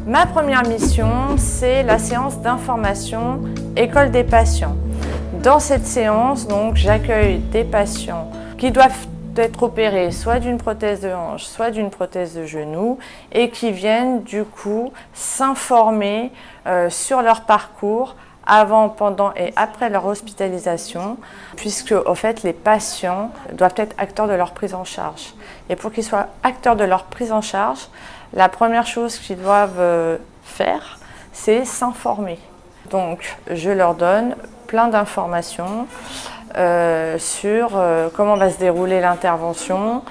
Ma première mission, c'est la séance d'information École des patients. Dans cette séance, donc, j'accueille des patients qui doivent être opérés soit d'une prothèse de hanche, soit d'une prothèse de genou et qui viennent du coup s'informer sur leur parcours avant, pendant et après leur hospitalisation, puisque au fait les patients doivent être acteurs de leur prise en charge. Et pour qu'ils soient acteurs de leur prise en charge, la première chose qu'ils doivent faire, c'est s'informer. Donc je leur donne plein d'informations sur comment va se dérouler l'intervention,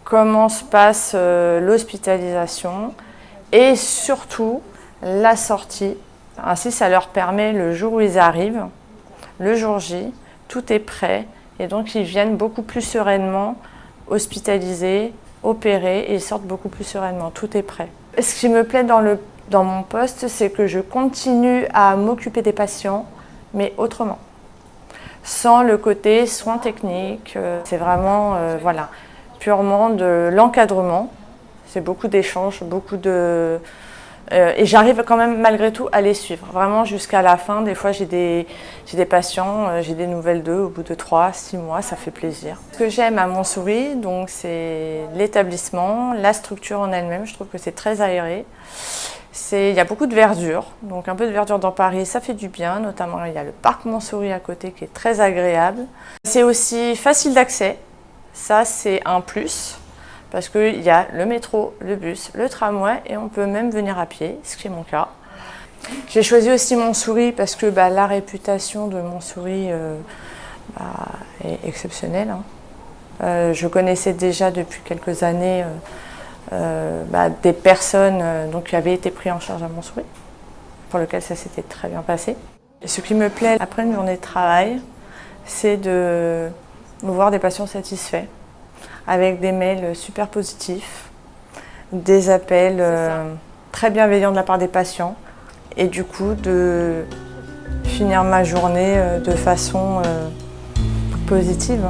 comment se passe l'hospitalisation et surtout la sortie. Ainsi, ça leur permet, le jour où ils arrivent, le jour J, tout est prêt et donc ils viennent beaucoup plus sereinement hospitalisés, opérés et ils sortent beaucoup plus sereinement, tout est prêt. Ce qui me plaît dans mon poste, c'est que je continue à m'occuper des patients, mais autrement. Sans le côté soins techniques, c'est vraiment voilà, purement de l'encadrement. C'est beaucoup d'échanges, beaucoup de... et j'arrive quand même malgré tout à les suivre, vraiment jusqu'à la fin. Des fois j'ai des patients, j'ai des nouvelles d'eux au bout de 3-6 mois, ça fait plaisir. Ce que j'aime à Montsouris, donc, c'est l'établissement, la structure en elle-même, je trouve que c'est très aéré. Il y a beaucoup de verdure, donc un peu de verdure dans Paris, ça fait du bien, notamment il y a le parc Montsouris à côté qui est très agréable. C'est aussi facile d'accès, ça c'est un plus. Parce qu'il y a le métro, le bus, le tramway et on peut même venir à pied, ce qui est mon cas. J'ai choisi aussi Montsouris parce que la réputation de Montsouris est exceptionnelle. Je connaissais déjà depuis quelques années des personnes qui avaient été prises en charge à Montsouris, pour lesquelles ça s'était très bien passé. Et ce qui me plaît après une journée de travail, c'est de voir des patients satisfaits, avec des mails super positifs, des appels très bienveillants de la part des patients et du coup de finir ma journée de façon positive.